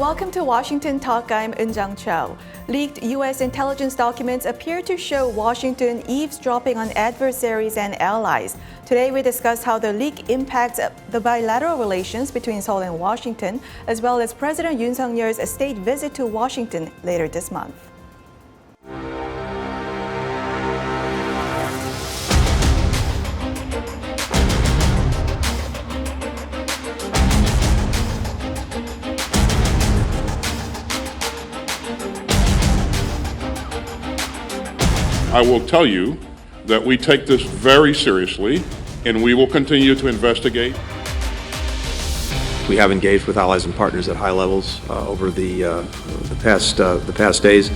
welcome to Washington Talk. I'm Eun-jung Cho. Leaked U.S. intelligence documents appear to show Washington eavesdropping on adversaries and allies. Today we discuss how the leak impacts the bilateral relations between Seoul and Washington, as well as President Yoon Suk-yeol's state visit to Washington later this month. I will tell you that we take this very seriously and we will continue to investigate. We have engaged with allies and partners at high levels over the past days.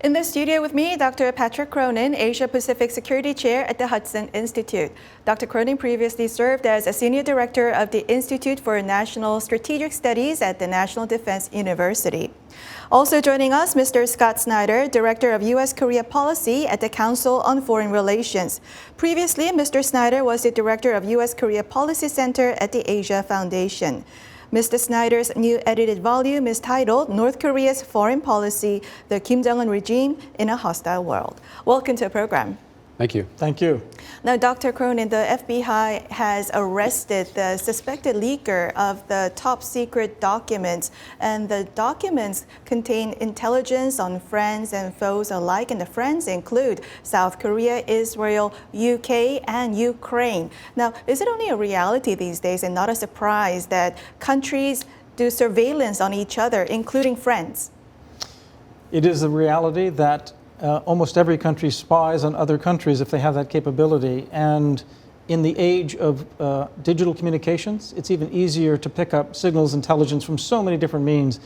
In the studio with me, Dr. Patrick Cronin, Asia Pacific Security Chair at the Hudson Institute. Dr. Cronin previously served as a Senior Director of the Institute for National Strategic Studies at the National Defense University. Also joining us, Mr. Scott Snyder, Director of U.S.-Korea Policy at the Council on Foreign Relations. Previously, Mr. Snyder was the Director of U.S.-Korea Policy Center at the Asia Foundation. Mr. Snyder's new edited volume is titled North Korea's Foreign Policy, the Kim Jong-un Regime in a Hostile World. Welcome to the program. Thank you. Thank you. Now, Dr. Cronin, the FBI has arrested the suspected leaker of the top secret documents, and the documents contain intelligence on friends and foes alike, and the friends include South Korea, Israel, UK, and Ukraine. Now, is it only a reality these days and not a surprise that countries do surveillance on each other, including friends? It is a reality that almost every country spies on other countries if they have that capability. And in the age of digital communications, it's even easier to pick up signals intelligence from so many different means.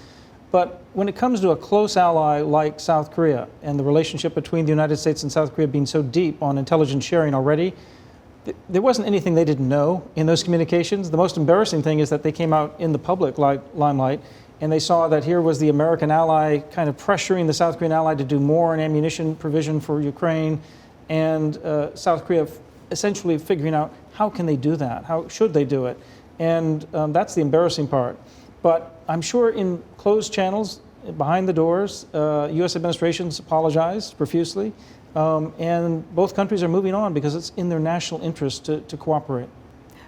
But when it comes to a close ally like South Korea and the relationship between the United States and South Korea being so deep on intelligence sharing already, there wasn't anything they didn't know in those communications. The most embarrassing thing is that they came out in the public limelight and they saw that here was the American ally kind of pressuring the South Korean ally to do more in ammunition provision for Ukraine, and South Korea essentially figuring out how can they do that, how should they do it, and that's the embarrassing part. But I'm sure in closed channels, behind the doors, U.S. administrations apologized profusely, and both countries are moving on because it's in their national interest to cooperate.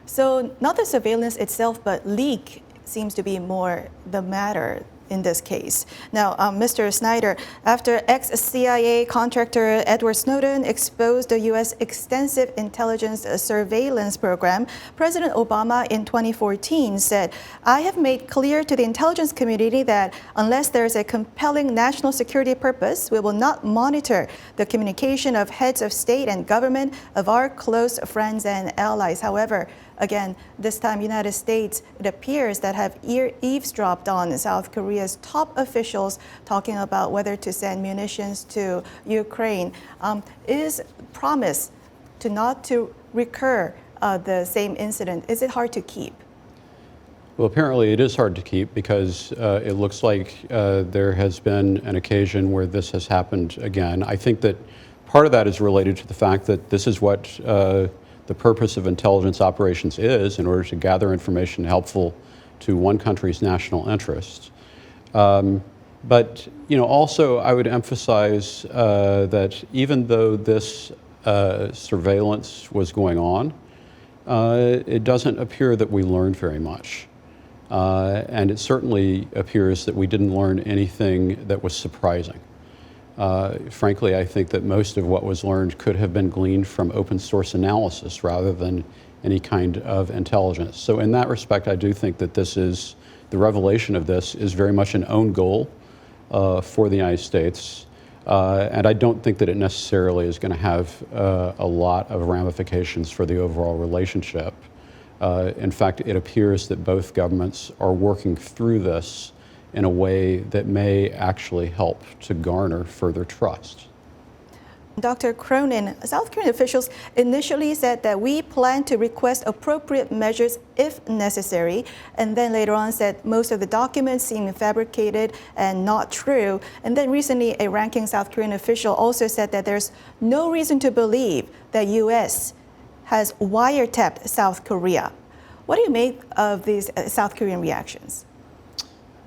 So not the surveillance itself, but leak seems to be more the matter in this case. Now, Mr. Snyder, after ex-CIA contractor Edward Snowden exposed the U.S. extensive intelligence surveillance program, President Obama in 2014 said, "I have made clear to the intelligence community that unless there is a compelling national security purpose, we will not monitor the communication of heads of state and government of our close friends and allies." However, again, this time United States, it appears that have eavesdropped on South Korea's top officials talking about whether to send munitions to Ukraine. Is promise to not to recur the same incident, is it hard to keep? Well, apparently it is hard to keep because it looks like there has been an occasion where this has happened again. I think that part of that is related to the fact that this is what the purpose of intelligence operations is, in order to gather information helpful to one country's national interests. But also I would emphasize that even though this surveillance was going on, it doesn't appear that we learned very much. And it certainly appears that we didn't learn anything that was surprising. Frankly, I think that most of what was learned could have been gleaned from open source analysis rather than any kind of intelligence. So in that respect, I do think that the revelation of this is very much an own goal for the United States. And I don't think that it necessarily is going to have a lot of ramifications for the overall relationship. In fact, it appears that both governments are working through this in a way that may actually help to garner further trust. Dr. Cronin, South Korean officials initially said that we plan to request appropriate measures if necessary, and then later on said most of the documents seem fabricated and not true. And then recently, a ranking South Korean official also said that there's no reason to believe that U.S. has wiretapped South Korea. What do you make of these South Korean reactions?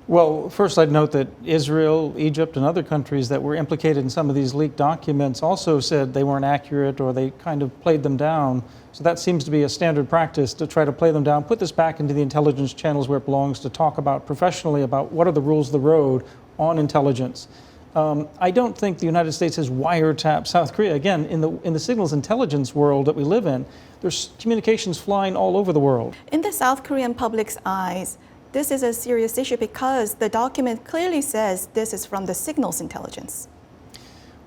Well, first I'd note that Israel, Egypt, and other countries that were implicated in some of these leaked documents also said they weren't accurate or they kind of played them down. So that seems to be a standard practice to try to play them down, put this back into the intelligence channels where it belongs to talk about professionally about what are the rules of the road on intelligence. I don't think the United States has wiretapped South Korea. Again, in the signals intelligence world that we live in, there's communications flying all over the world. In the South Korean public's eyes, this is a serious issue because the document clearly says this is from the signals intelligence.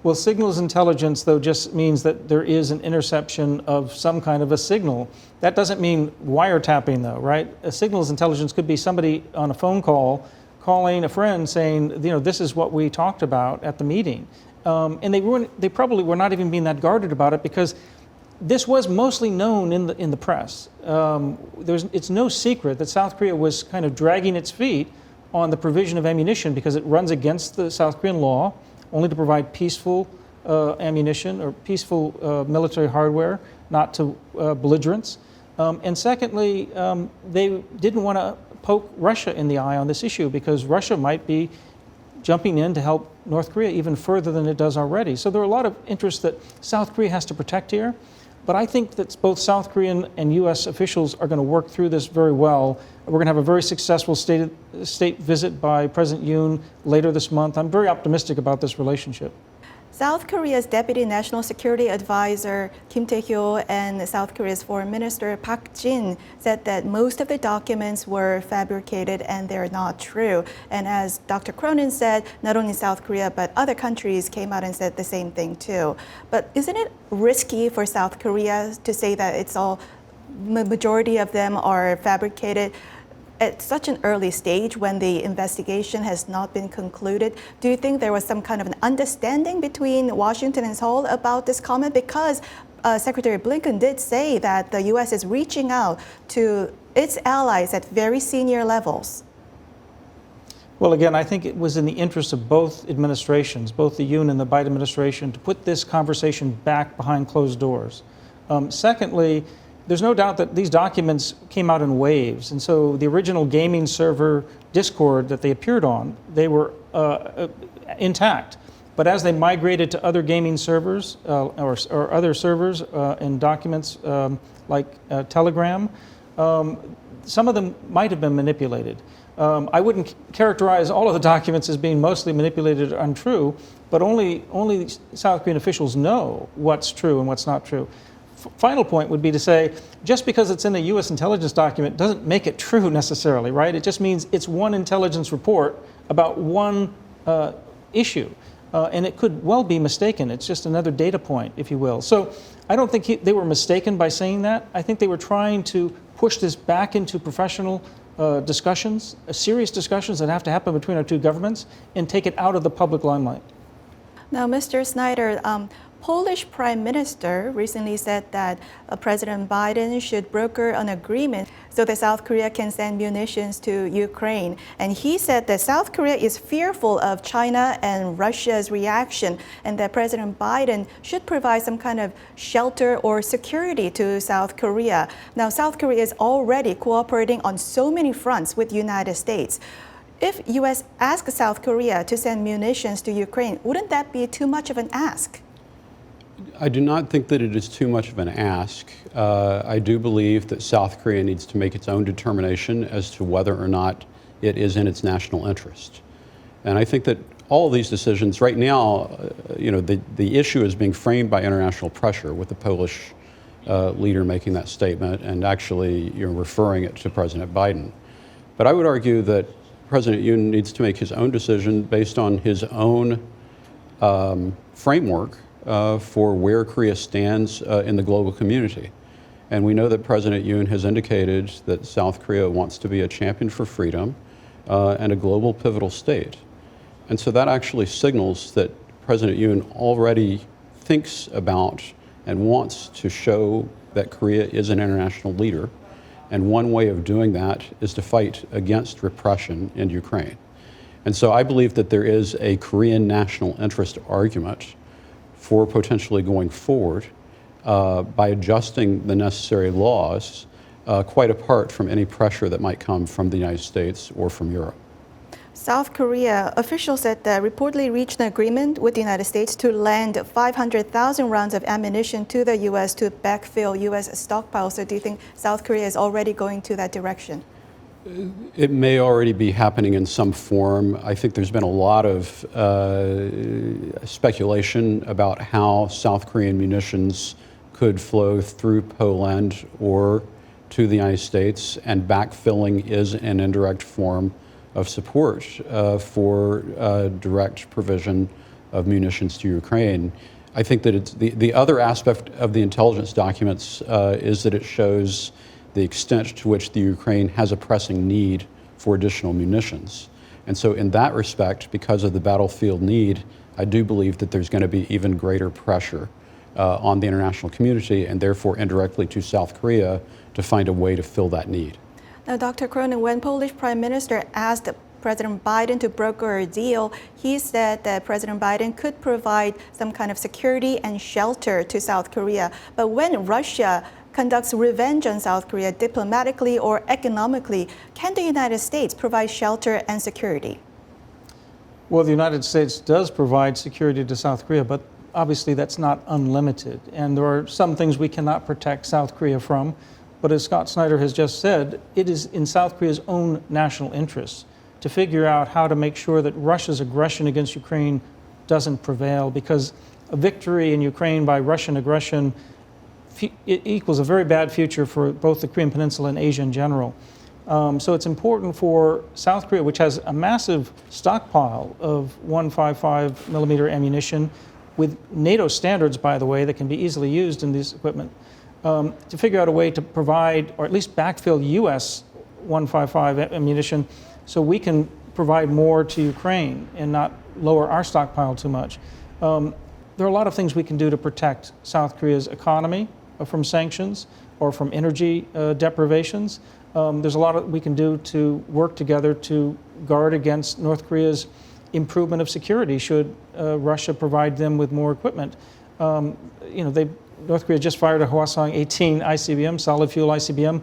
Well, signals intelligence, though, just means that there is an interception of some kind of a signal. That doesn't mean wiretapping, though, right? A signals intelligence could be somebody on a phone call calling a friend saying, you know, this is what we talked about at the meeting. And they probably were not even being that guarded about it because this was mostly known in the press. It's no secret that South Korea was kind of dragging its feet on the provision of ammunition because it runs against the South Korean law only to provide peaceful ammunition or peaceful military hardware, not to belligerents. And secondly, they didn't want to poke Russia in the eye on this issue because Russia might be jumping in to help North Korea even further than it does already. So there are a lot of interests that South Korea has to protect here. But I think that both South Korean and U.S. officials are going to work through this very well. We're going to have a very successful state visit by President Yoon later this month. I'm very optimistic about this relationship. South Korea's Deputy National Security Advisor Kim Tae-hyo and South Korea's Foreign Minister Park Jin said that most of the documents were fabricated and they're not true. And as Dr. Cronin said, not only South Korea but other countries came out and said the same thing too. But isn't it risky for South Korea to say that it's all, majority of them are fabricated at such an early stage when the investigation has not been concluded? Do you think there was some kind of an understanding between Washington and Seoul about this comment? Because Secretary Blinken did say that the U.S. is reaching out to its allies at very senior levels. Well, again, I think it was in the interest of both administrations, both the Yoon and the Biden administration, to put this conversation back behind closed doors. Secondly, there's no doubt that these documents came out in waves. And so the original gaming server Discord that they appeared on, they were intact. But as they migrated to other gaming servers or other servers in documents like Telegram, some of them might have been manipulated. I wouldn't characterize all of the documents as being mostly manipulated or untrue, but only South Korean officials know what's true and what's not true. Final point would be to say, just because it's in a U.S. intelligence document doesn't make it true necessarily, right? It just means it's one intelligence report about one issue. And it could well be mistaken. It's just another data point, if you will. So I don't think they were mistaken by saying that. I think they were trying to push this back into professional discussions, serious discussions that have to happen between our two governments, and take it out of the public limelight. Now, Mr. Snyder, Polish Prime Minister recently said that President Biden should broker an agreement so that South Korea can send munitions to Ukraine. And he said that South Korea is fearful of China and Russia's reaction and that President Biden should provide some kind of shelter or security to South Korea. Now, South Korea is already cooperating on so many fronts with the United States. If U.S. asks South Korea to send munitions to Ukraine, wouldn't that be too much of an ask? I do not think that it is too much of an ask. I do believe that South Korea needs to make its own determination as to whether or not it is in its national interest. And I think that all of these decisions right now, the issue is being framed by international pressure with the Polish leader making that statement and actually referring it to President Biden. But I would argue that President Yoon needs to make his own decision based on his own framework for where Korea stands in the global community. And we know that President Yoon has indicated that South Korea wants to be a champion for freedom and a global pivotal state. And so that actually signals that President Yoon already thinks about and wants to show that Korea is an international leader. And one way of doing that is to fight against repression in Ukraine. And so I believe that there is a Korean national interest argument for potentially going forward by adjusting the necessary laws quite apart from any pressure that might come from the United States or from Europe. South Korea officials said that reportedly reached an agreement with the United States to lend 500,000 rounds of ammunition to the U.S. to backfill U.S. stockpiles. So do you think South Korea is already going to that direction? It may already be happening in some form. I think there's been a lot of speculation about how South Korean munitions could flow through Poland or to the United States, and backfilling is an indirect form of support for direct provision of munitions to Ukraine. I think that it's the other aspect of the intelligence documents is that it shows the extent to which the Ukraine has a pressing need for additional munitions. And so in that respect, because of the battlefield need, I do believe that there's going to be even greater pressure on the international community and therefore indirectly to South Korea to find a way to fill that need. Now, Dr. Cronin, when Polish Prime Minister asked President Biden to broker a deal, he said that President Biden could provide some kind of security and shelter to South Korea. But when Russia conducts revenge on South Korea diplomatically or economically, can the United States provide shelter and security? Well, the United States does provide security to South Korea, but obviously that's not unlimited. And there are some things we cannot protect South Korea from. But as Scott Snyder has just said, it is in South Korea's own national interests to figure out how to make sure that Russia's aggression against Ukraine doesn't prevail, because a victory in Ukraine by Russian aggression it equals a very bad future for both the Korean Peninsula and Asia in general. So it's important for South Korea, which has a massive stockpile of 155 millimeter ammunition with NATO standards, by the way, that can be easily used in this equipment, to figure out a way to provide, or at least backfill U.S. 155 ammunition so we can provide more to Ukraine and not lower our stockpile too much. There are a lot of things we can do to protect South Korea's economy from sanctions or from energy deprivations. There's a lot we can do to work together to guard against North Korea's improvement of security should Russia provide them with more equipment. North Korea just fired a Hwasong-18 ICBM, solid fuel ICBM.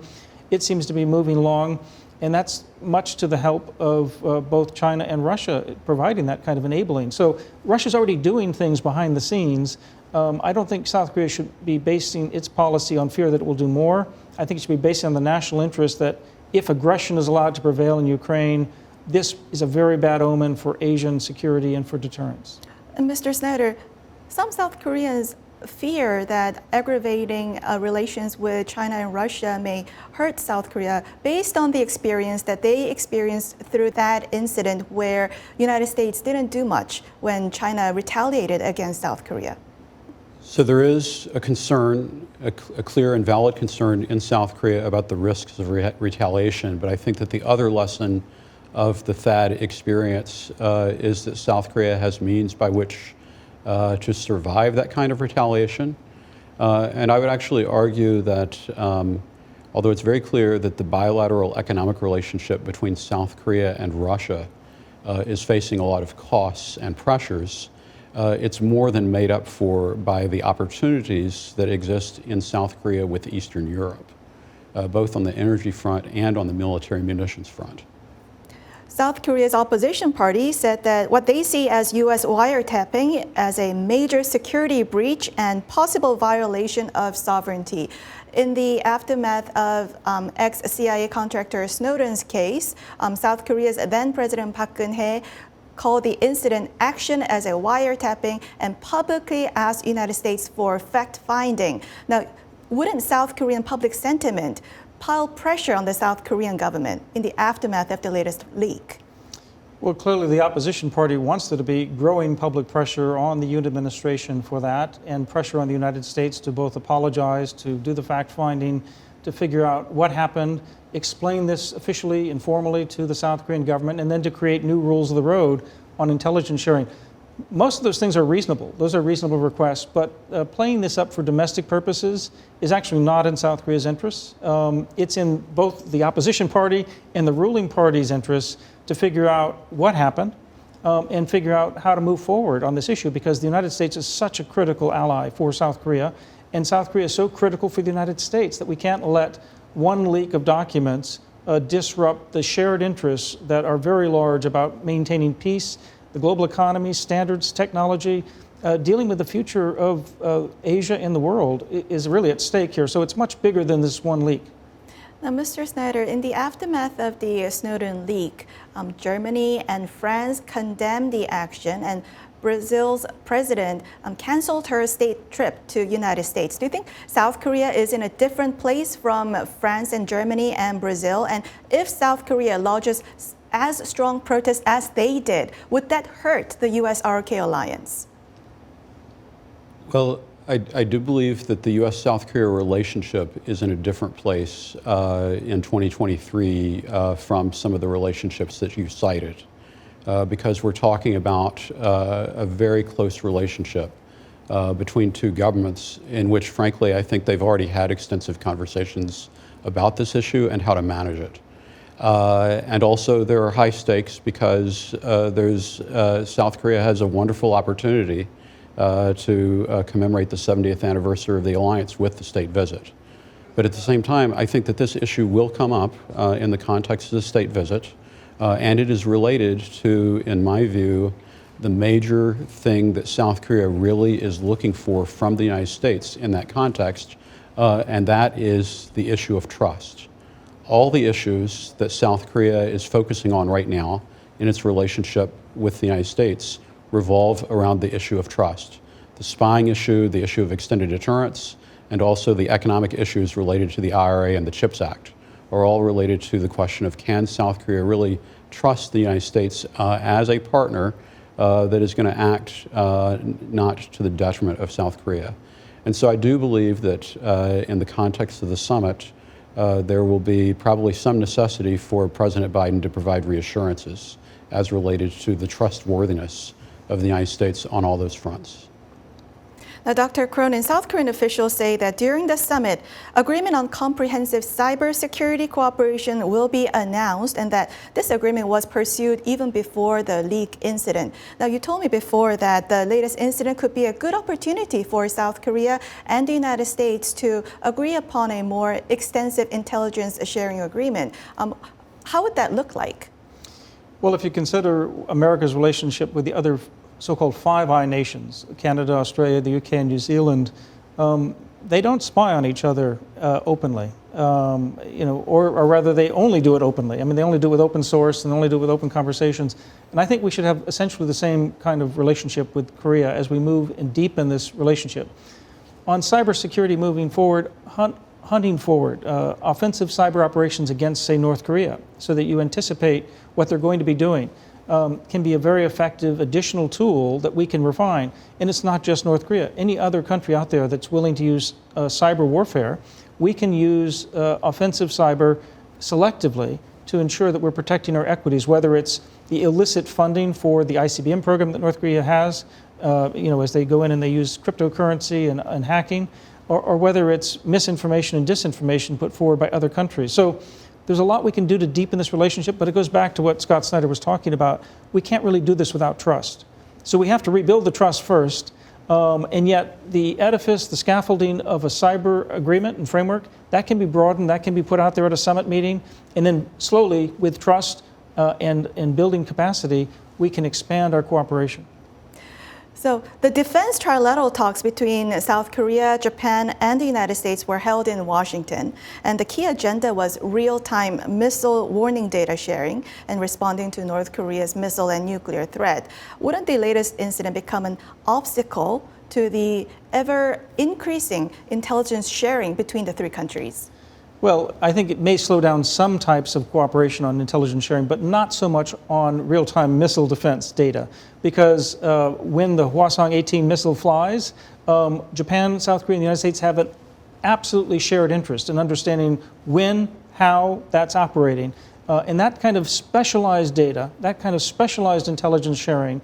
It seems to be moving along, and that's much to the help of both China and Russia providing that kind of enabling. So Russia's already doing things behind the scenes. I don't think South Korea should be basing its policy on fear that it will do more. I think it should be based on the national interest that if aggression is allowed to prevail in Ukraine, this is a very bad omen for Asian security and for deterrence. And Mr. Snyder, some South Koreans fear that aggravating relations with China and Russia may hurt South Korea based on the experience that they experienced through that incident where the United States didn't do much when China retaliated against South Korea. So there is a concern, a clear and valid concern in South Korea about the risks of retaliation, but I think that the other lesson of the THAAD experience is that South Korea has means by which to survive that kind of retaliation. And I would actually argue that although it's very clear that the bilateral economic relationship between South Korea and Russia is facing a lot of costs and pressures, it's more than made up for by the opportunities that exist in South Korea with Eastern Europe, both on the energy front and on the military munitions front. South Korea's opposition party said that what they see as U.S. wiretapping as a major security breach and possible violation of sovereignty. In the aftermath of ex-CIA contractor Snowden's case, South Korea's then-President Park Geun-hye called the incident action as a wiretapping and publicly asked the United States for fact-finding. Now, wouldn't South Korean public sentiment pile pressure on the South Korean government in the aftermath of the latest leak? Well, clearly the opposition party wants there to be growing public pressure on the Yoon administration for that, and pressure on the United States to both apologize, to do the fact-finding, to figure out what happened, explain this officially, informally to the South Korean government, and then to create new rules of the road on intelligence sharing. Most of those things are reasonable. Those are reasonable requests, but playing this up for domestic purposes is actually not in South Korea's interests. It's in both the opposition party and the ruling party's interests to figure out what happened and figure out how to move forward on this issue, because the United States is such a critical ally for South Korea, and South Korea is so critical for the United States that we can't let one leak of documents disrupt the shared interests that are very large about maintaining peace, the global economy, standards, technology. Dealing with the future of Asia and the world is really at stake here. So it's much bigger than this one leak. Now, Mr. Snyder, in the aftermath of the Snowden leak, Germany and France condemned the action, and Brazil's president canceled her state trip to United States. Do you think South Korea is in a different place from France and Germany and Brazil? And if South Korea lodges as strong protests as they did, would that hurt the US-ROK alliance? Well, I do believe that the U.S.-South Korea relationship is in a different place in 2023 from some of the relationships that you cited, because we're talking about a very close relationship between two governments in which, frankly, I think they've already had extensive conversations about this issue and how to manage it. And also there are high stakes because South Korea has a wonderful opportunity to commemorate the 70th anniversary of the alliance with the state visit. But at the same time, I think that this issue will come up in the context of the state visit, and it is related to, in my view, the major thing that South Korea really is looking for from the United States in that context, and that is the issue of trust. All the issues that South Korea is focusing on right now in its relationship with the United States revolve around the issue of trust. The spying issue, the issue of extended deterrence, and also the economic issues related to the IRA and the CHIPS Act are all related to the question of, can South Korea really trust the United States as a partner that is going to act not to the detriment of South Korea. And so I do believe that in the context of the summit, there will be probably some necessity for President Biden to provide reassurances as related to the trustworthiness of the United States on all those fronts. Now, Dr. Cronin, South Korean officials say that during the summit, agreement on comprehensive cybersecurity cooperation will be announced, and that this agreement was pursued even before the leak incident. Now, you told me before that the latest incident could be a good opportunity for South Korea and the United States to agree upon a more extensive intelligence sharing agreement. How would that look like? Well, if you consider America's relationship with the other so-called Five Eye nations, Canada, Australia, the UK, and New Zealand, they don't spy on each other openly, or rather they only do it openly. I mean, they only do it with open source and they only do it with open conversations. And I think we should have essentially the same kind of relationship with Korea as we move and deepen this relationship. On cybersecurity moving forward, hunting forward, offensive cyber operations against, say, North Korea, so that you anticipate what they're going to be doing, can be a very effective additional tool that we can refine. And it's not just North Korea. Any other country out there that's willing to use cyber warfare, we can use offensive cyber selectively to ensure that we're protecting our equities, whether it's the illicit funding for the ICBM program that North Korea has, as they go in and they use cryptocurrency and hacking, or whether it's misinformation and disinformation put forward by other countries. So there's a lot we can do to deepen this relationship, but it goes back to what Scott Snyder was talking about. We can't really do this without trust. So we have to rebuild the trust first, and yet the edifice, the scaffolding of a cyber agreement and framework, that can be broadened, that can be put out there at a summit meeting, and then slowly, with trust and building capacity, we can expand our cooperation. So the defense trilateral talks between South Korea, Japan, and the United States were held in Washington, and the key agenda was real-time missile warning data sharing and responding to North Korea's missile and nuclear threat. Wouldn't the latest incident become an obstacle to the ever-increasing intelligence sharing between the three countries? Well, I think it may slow down some types of cooperation on intelligence sharing, but not so much on real-time missile defense data. Because when the Hwasong-18 missile flies, Japan, South Korea, and the United States have an absolutely shared interest in understanding when, how that's operating. And that kind of specialized data, that kind of specialized intelligence sharing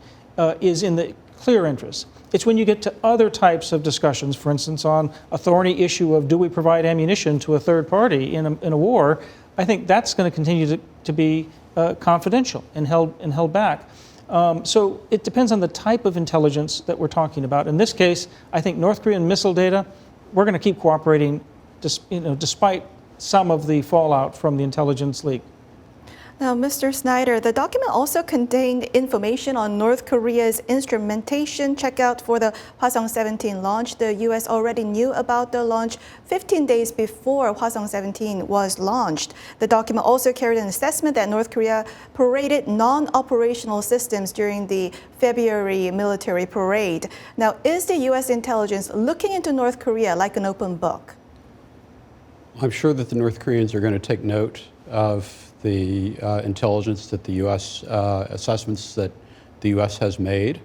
is in the clear interest. It's when you get to other types of discussions, for instance, on a thorny issue of do we provide ammunition to a third party in a war, I think that's going to continue to be confidential and held back. So it depends on the type of intelligence that we're talking about. In this case, I think North Korean missile data, we're going to keep cooperating despite some of the fallout from the intelligence leak. Now, Mr. Snyder, the document also contained information on North Korea's instrumentation checkout for the Hwasong-17 launch. The U.S. already knew about the launch 15 days before Hwasong-17 was launched. The document also carried an assessment that North Korea paraded non-operational systems during the February military parade. Now, is the U.S. intelligence looking into North Korea like an open book? I'm sure that the North Koreans are going to take note of the intelligence that the U.S. assessments that the U.S. has made.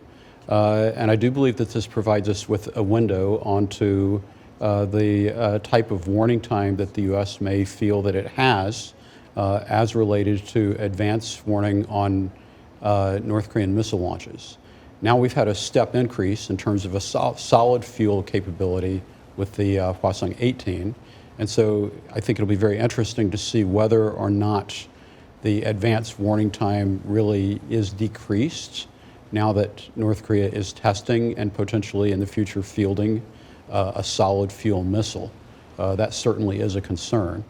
And I do believe that this provides us with a window onto the type of warning time that the U.S. may feel that it has as related to advance warning on North Korean missile launches. Now we've had a step increase in terms of a solid fuel capability with the Hwasong-18. And so I think it'll be very interesting to see whether or not the advance warning time really is decreased now that North Korea is testing and potentially in the future fielding a solid fuel missile. That certainly is a concern,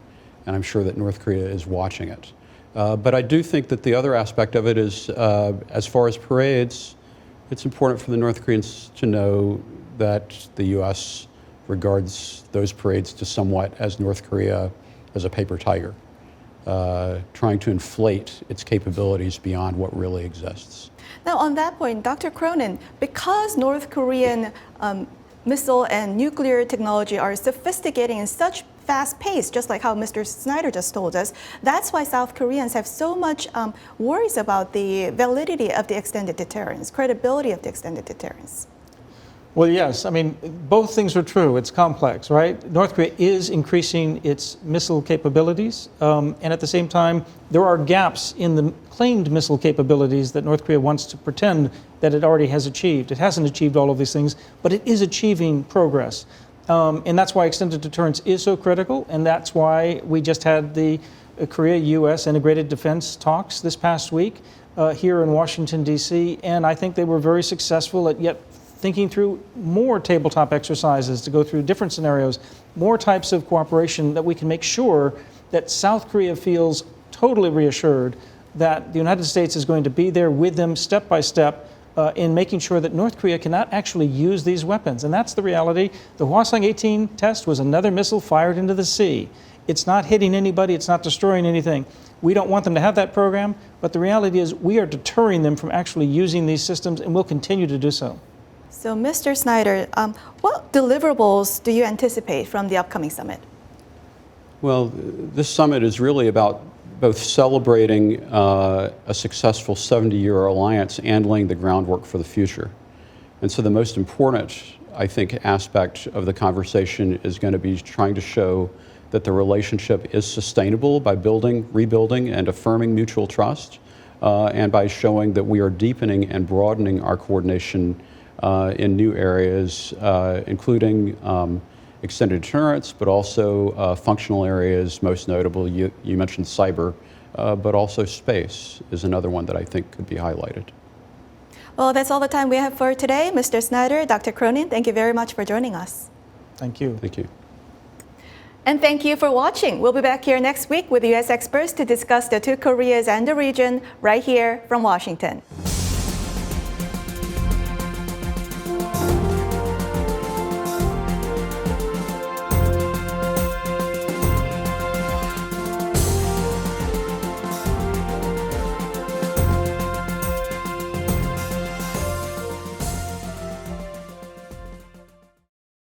and I'm sure that North Korea is watching it. But I do think that the other aspect of it is, as far as parades, it's important for the North Koreans to know that the U.S. regards those parades to somewhat as North Korea as a paper tiger, trying to inflate its capabilities beyond what really exists. Now, on that point, Dr. Cronin, because North Korean missile and nuclear technology are sophisticating in such fast pace, just like how Mr. Snyder just told us, that's why South Koreans have so much worries about the validity of the extended deterrence, credibility of the extended deterrence. Well, yes. I mean, both things are true. It's complex, right? North Korea is increasing its missile capabilities, and at the same time, there are gaps in the claimed missile capabilities that North Korea wants to pretend that it already has achieved. It hasn't achieved all of these things, but it is achieving progress. And that's why extended deterrence is so critical, and that's why we just had the Korea-U.S. integrated defense talks this past week here in Washington, D.C., and I think they were very successful at yet thinking through more tabletop exercises to go through different scenarios, more types of cooperation that we can make sure that South Korea feels totally reassured that the United States is going to be there with them step by step in making sure that North Korea cannot actually use these weapons. And that's the reality. The Hwasong-18 test was another missile fired into the sea. It's not hitting anybody, it's not destroying anything. We don't want them to have that program, but the reality is we are deterring them from actually using these systems, and we'll continue to do so. So, Mr. Snyder, what deliverables do you anticipate from the upcoming summit? Well, this summit is really about both celebrating a successful 70-year alliance and laying the groundwork for the future. And so the most important, I think, aspect of the conversation is going to be trying to show that the relationship is sustainable by building, rebuilding, and affirming mutual trust, and by showing that we are deepening and broadening our coordination in new areas, including extended deterrence, but also functional areas, most notable, you mentioned cyber, but also space is another one that I think could be highlighted. Well, that's all the time we have for today. Mr. Snyder, Dr. Cronin, thank you very much for joining us. Thank you. Thank you. And thank you for watching. We'll be back here next week with U.S. experts to discuss the two Koreas and the region right here from Washington.